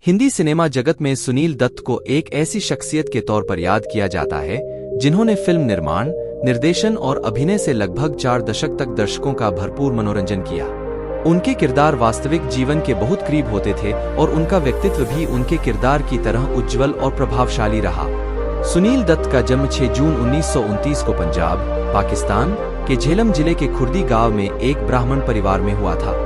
Hindi cinema जगत में सुनील दत्त को एक ऐसी शख्सियत के तौर पर याद किया जाता है जिन्होंने फिल्म निर्माण, निर्देशन और अभिनय से लगभग 4 दशक तक दर्शकों का भरपूर मनोरंजन किया। उनके किरदार वास्तविक जीवन के बहुत करीब होते थे और उनका व्यक्तित्व भी उनके किरदार की तरह उज्ज्वल और प्रभावशाली रहा। सुनील दत्त का जन्म 6 जून 1929 को पंजाब, पाकिस्तान के झेलम जिले के खुर्दी गांव में एक ब्राह्मण परिवार में हुआ था।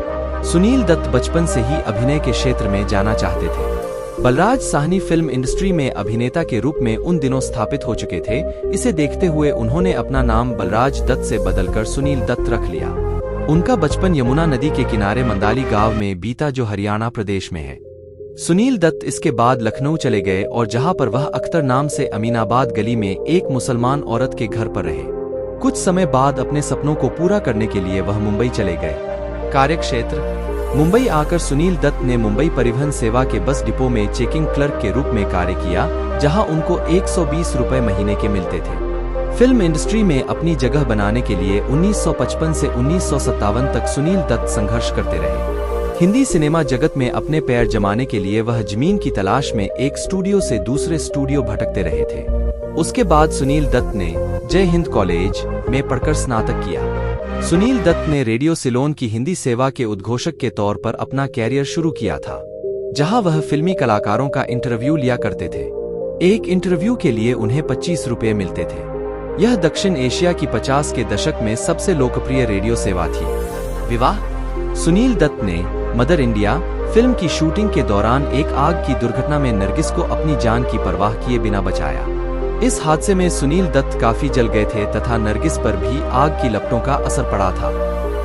सुनील दत्त बचपन से ही अभिनय के क्षेत्र में जाना चाहते थे। बलराज साहनी फिल्म इंडस्ट्री में अभिनेता के रूप में उन दिनों स्थापित हो चुके थे। इसे देखते हुए उन्होंने अपना नाम बलराज दत्त से बदलकर सुनील दत्त रख लिया। उनका बचपन यमुना नदी के किनारे मंदाली गांव में बीता, जो हरियाणा प्रदेश में है। सुनील दत्त इसके बाद लखनऊ चले गए और जहां पर वह अख्तर नाम से अमीनाबाद गली में एक मुसलमान औरत के घर पर रहे। कुछ समय बाद अपने सपनों को पूरा करने के लिए वह मुंबई चले गए। कार्यक्षेत्र मुंबई आकर सुनील दत्त ने मुंबई परिवहन सेवा के बस डिपो में चेकिंग क्लर्क के रूप में कार्य किया, जहां उनको 120 रुपए महीने के मिलते थे। फिल्म इंडस्ट्री में अपनी जगह बनाने के लिए 1955 से 1957 तक सुनील दत्त संघर्ष करते रहे। हिंदी सिनेमा जगत में अपने पैर जमाने के लिए वह जमीन की तलाश में एक स्टूडियो से दूसरे स्टूडियो भटकते रहे थे। उसके बाद सुनील दत्त ने जय हिंद कॉलेज में पढ़कर स्नातक किया। सुनील दत्त ने रेडियो सिलोन की हिंदी सेवा के उद्घोषक के तौर पर अपना कैरियर शुरू किया था, जहां वह फिल्मी कलाकारों का इंटरव्यू लिया करते थे। एक इंटरव्यू के लिए उन्हें 25 रुपए मिलते थे। यह दक्षिण एशिया की 50 के दशक में सबसे लोकप्रिय रेडियो सेवा थी। विवाह सुनील दत्त ने मदर इंडिया फिल्म की शूटिंग के दौरान एक आग की दुर्घटना में नरगिस को अपनी जान की परवाह किए बिना बचाया। इस हादसे में सुनील दत्त काफी जल गए थे तथा नरगिस पर भी आग की लपटों का असर पड़ा था।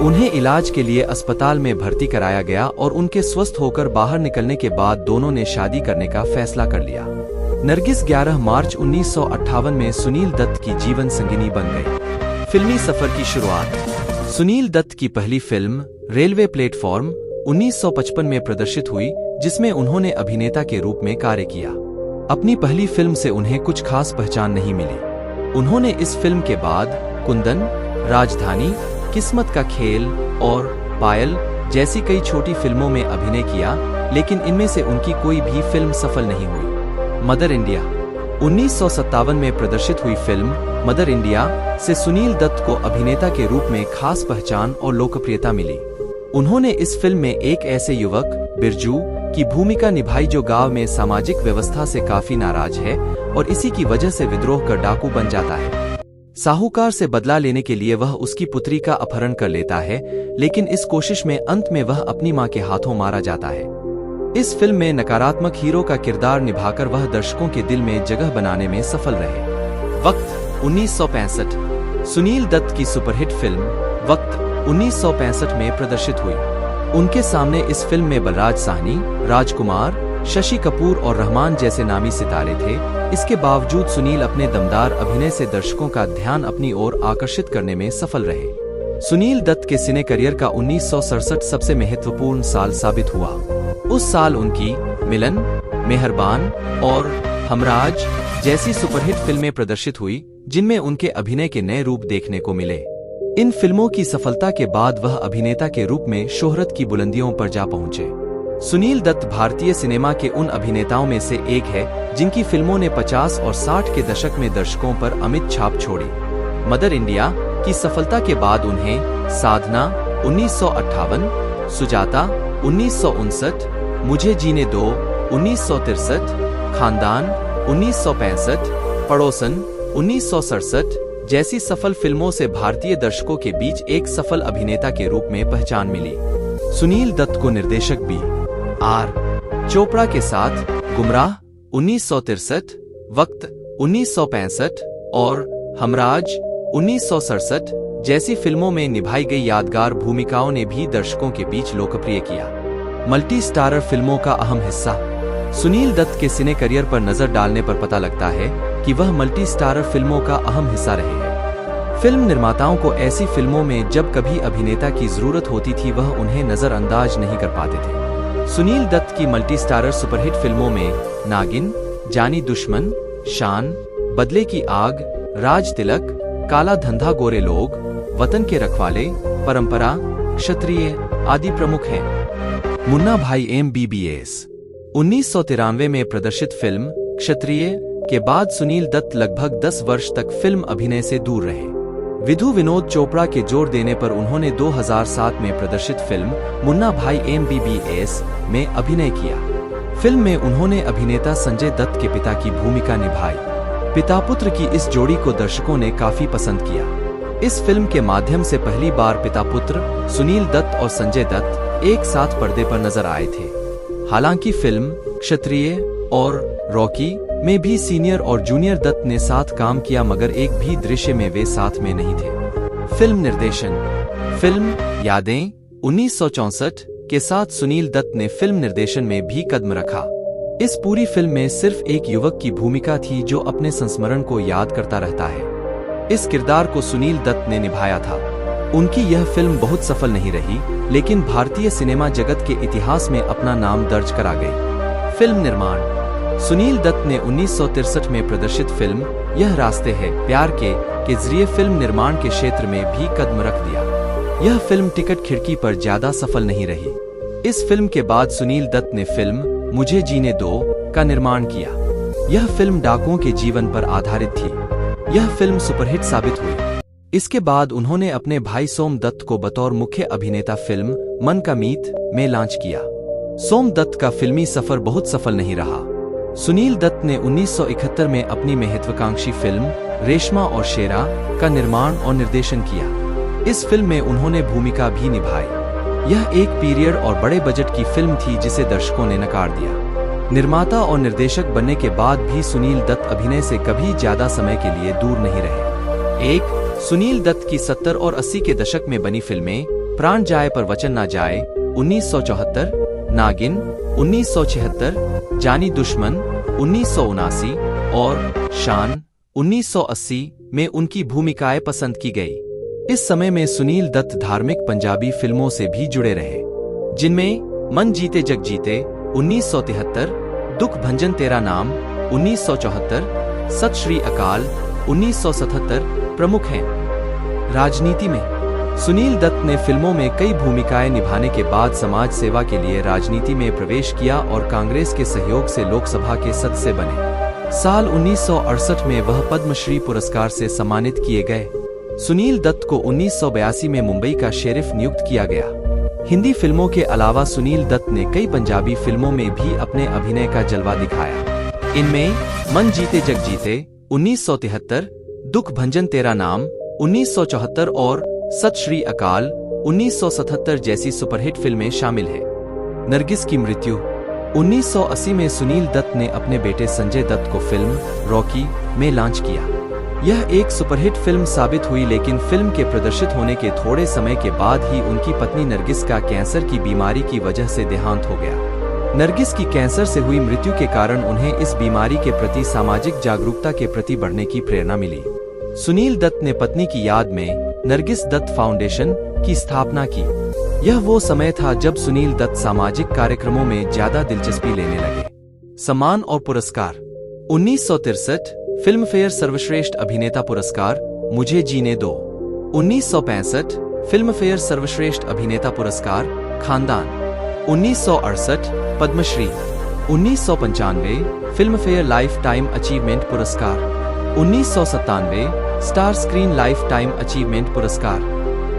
उन्हें इलाज के लिए अस्पताल में भर्ती कराया गया और उनके स्वस्थ होकर बाहर निकलने के बाद दोनों ने शादी करने का फैसला कर लिया। नरगिस 11 मार्च 1958 में सुनील दत्त की जीवन संगिनी बन गई। फिल्मी सफर की शुरुआत सुनील दत्त की पहली फिल्म रेलवे प्लेटफॉर्म 1955 में प्रदर्शित हुई, जिसमें उन्होंने अभिनेता के रूप में कार्य किया। अपनी पहली फिल्म से उन्हें कुछ खास पहचान नहीं मिली। उन्होंने इस फिल्म के बाद कुंदन, राजधानी, किस्मत का खेल और पायल जैसी कई छोटी फिल्मों में अभिनय किया, लेकिन इनमें से उनकी कोई भी फिल्म सफल नहीं हुई। मदर इंडिया 1957 में प्रदर्शित हुई फिल्म मदर इंडिया से सुनील दत्त को अभिनेता के रूप में खास पहचान और लोकप्रियता मिली। उन्होंने इस फिल्म में एक ऐसे युवक बिरजू की भूमिका निभाई जो गांव में सामाजिक व्यवस्था से काफी नाराज है और इसी की वजह से विद्रोह कर डाकू बन जाता है। साहूकार से बदला लेने के लिए वह उसकी पुत्री का अपहरण कर लेता है, लेकिन इस कोशिश में अंत में वह अपनी मां के हाथों मारा जाता है। इस फिल्म में नकारात्मक हीरो का किरदार निभाकर वह दर्शकों के दिल में जगह बनाने में सफल रहे। वक्त 1965 सुनील दत्त की सुपरहिट फिल्म वक्त 1965 में प्रदर्शित हुई। उनके सामने इस फिल्म में बलराज साहनी, राजकुमार, शशि कपूर और रहमान जैसे नामी सितारे थे। इसके बावजूद सुनील अपने दमदार अभिनय से दर्शकों का ध्यान अपनी ओर आकर्षित करने में सफल रहे। सुनील दत्त के सिने करियर का 1967 सबसे महत्वपूर्ण साल साबित हुआ। उस साल उनकी मिलन, मेहरबान और हमराज जैसी सुपरहिट फिल्में प्रदर्शित हुई, जिनमें उनके अभिनय के नए रूप देखने को मिले। इन फिल्मों की सफलता के बाद वह अभिनेता के रूप में शोहरत की बुलंदियों पर जा पहुंचे। सुनील दत्त भारतीय सिनेमा के उन अभिनेताओं में से एक है जिनकी फिल्मों ने 50 और 60 के दशक में दर्शकों पर अमिट छाप छोड़ी। मदर इंडिया की सफलता के बाद उन्हें साधना 1958, सुजाता 1959, मुझे जीने दो 1963, खानदान 1965, पड़ोसन 1967 जैसी सफल फिल्मों से भारतीय दर्शकों के बीच एक सफल अभिनेता के रूप में पहचान मिली। सुनील दत्त को निर्देशक बी.आर. चोपड़ा के साथ गुमराह 1963, वक्त 1965 और हमराज 1967 जैसी फिल्मों में निभाई गई यादगार भूमिकाओं ने भी दर्शकों के बीच लोकप्रिय किया। मल्टी स्टारर फिल्मों का अहम हिस्सा सुनील दत्त के सिने करियर पर नजर डालने पर पता लगता है कि वह मल्टी स्टारर फिल्मों का अहम हिस्सा रहे हैं। फिल्म निर्माताओं को ऐसी फिल्मों में जब कभी अभिनेता की जरूरत होती थी, वह उन्हें नजरअंदाज नहीं कर पाते थे। सुनील दत्त की मल्टी स्टारर सुपरहिट फिल्मों में नागिन, जानी दुश्मन, शान, बदले की आग, राज तिलक, काला धंधा, गोरे लोग, वतन के रखवाले, परंपरा, क्षत्रिय आदि प्रमुख हैं। मुन्ना भाई MBBS 1993 में प्रदर्शित फिल्म क्षत्रिय के बाद सुनील दत्त लगभग 10 वर्ष तक फिल्म अभिनय से दूर रहे। विधु विनोद चोपड़ा के जोर देने पर उन्होंने 2007 में प्रदर्शित फिल्म मुन्ना भाई MBBS में अभिनय किया। फिल्म में उन्होंने अभिनेता संजय दत्त के पिता की भूमिका निभाई। पिता पुत्र की इस जोड़ी को दर्शकों ने काफी पसंद किया। इस फिल्म के माध्यम से पहली बार पिता पुत्र सुनील दत्त और संजय दत्त एक साथ पर्दे पर नजर आए थे। हालांकि फिल्म क्षत्रिय और रॉकी में भी सीनियर और जूनियर दत्त ने साथ काम किया, मगर एक भी दृश्य में वे साथ में नहीं थे। फिल्म निर्देशन। फिल्म यादें 1964 के साथ सुनील दत्त ने फिल्म निर्देशन में भी कदम रखा। इस पूरी फिल्म में सिर्फ एक युवक की भूमिका थी जो अपने संस्मरण को याद करता रहता है। इस किरदार को सुनील दत्त ने निभाया था। उनकी यह फिल्म बहुत सफल नहीं रही, लेकिन भारतीय सिनेमा जगत के इतिहास में अपना नाम दर्ज करा गई। फिल्म निर्माण। सुनील दत्त ने 1963 में प्रदर्शित फिल्म यह रास्ते है प्यार के जरिए फिल्म निर्माण के क्षेत्र में भी कदम रख दिया। यह फिल्म टिकट खिड़की पर ज्यादा सफल नहीं रही। इस फिल्म के बाद सुनील दत्त ने फिल्म मुझे जीने दो का निर्माण किया। यह फिल्म डाकुओं के जीवन पर आधारित थी। यह फिल्म सुपरहिट साबित हुई। इसके बाद उन्होंने अपने भाई सोम दत्त को बतौर मुख्य अभिनेता फिल्म मन का मीत में लॉन्च किया। सोम दत्त का फिल्मी सफर बहुत सफल नहीं रहा। सुनील दत्त ने 1971 में अपनी महत्वाकांक्षी फिल्म रेशमा और शेरा का निर्माण और निर्देशन किया। इस फिल्म में उन्होंने भूमिका भी निभाई। यह एक पीरियड और बड़े बजट की फिल्म थी जिसे दर्शकों ने नकार दिया। निर्माता और निर्देशक बनने के बाद भी सुनील दत्त अभिनय से कभी ज्यादा समय के लिए दूर नहीं रहे। सुनील दत्त की 70 और 80 के दशक में बनी फिल्में प्राण जाए पर वचन ना जाए 1974, नागिन 1976, जानी दुश्मन 1979 और शान 1980 में उनकी भूमिकाएं पसंद की गई। इस समय में सुनील दत्त धार्मिक पंजाबी फिल्मों से भी जुड़े रहे, जिनमें मन जीते जग जीते 1973, दुख भंजन तेरा नाम 1974, सत श्री अकाल 1977 प्रमुख हैं। राजनीति में सुनील दत्त ने फिल्मों में कई भूमिकाएं निभाने के बाद समाज सेवा के लिए राजनीति में प्रवेश किया और कांग्रेस के सहयोग से लोकसभा के सदस्य बने। साल 1968 में वह पद्मश्री पुरस्कार से सम्मानित किए गए। सुनील दत्त को 1982 में मुंबई का शेरिफ नियुक्त किया गया। हिंदी फिल्मों के अलावा सुनील दत्त ने कई पंजाबी फिल्मों में भी अपने अभिनय का जलवा दिखाया। इनमें मन जीते जग जीते 1973, दुख भंजन तेरा नाम 1974 और सत श्री अकाल 1977 जैसी सुपरहिट फिल्में शामिल हैं। नरगिस की मृत्यु। 1980 में सुनील दत्त ने अपने बेटे संजय दत्त को फिल्म रॉकी में लॉन्च किया। यह एक सुपरहिट फिल्म साबित हुई, लेकिन फिल्म के प्रदर्शित होने के थोड़े समय के बाद ही उनकी पत्नी नरगिस का कैंसर की बीमारी की वजह से देहांत हो गया। नरगिस की कैंसर से हुई मृत्यु के कारण उन्हें इस बीमारी के प्रति सामाजिक जागरूकता के प्रति बढ़ने की प्रेरणा मिली। सुनील दत्त ने पत्नी की याद में नरगिस दत्त फाउंडेशन की स्थापना की। यह वो समय था जब सुनील दत्त सामाजिक कार्यक्रमों में ज्यादा दिलचस्पी लेने लगे। सम्मान और पुरस्कार। 1963 फिल्म फेयर सर्वश्रेष्ठ अभिनेता पुरस्कार मुझे जीने दो। 1965 फिल्म फेयर सर्वश्रेष्ठ अभिनेता पुरस्कार खानदान। 1968 Padmashri. 1995 Filmfare lifetime achievement पुरस्कार। 1997 star screen lifetime achievement पुरस्कार।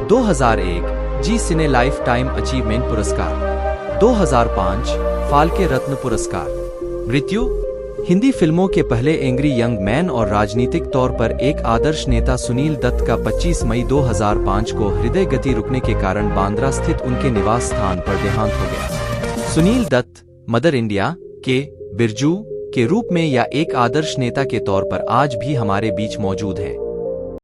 2001 Zee cine lifetime achievement पुरस्कार। 2005 फाल्के रत्न पुरस्कार। मृत्यु। हिंदी फिल्मों के पहले एंग्री यंग मैन और राजनीतिक तौर पर एक आदर्श नेता सुनील दत्त का 25 मई 2005 को हृदय गति रुकने के कारण बांद्रा स्थित उनके निवास स्थान पर देहांत हो गया। सुनील दत्त मदर इंडिया के बिरजू के रूप में या एक आदर्श नेता के तौर पर आज भी हमारे बीच मौजूद है।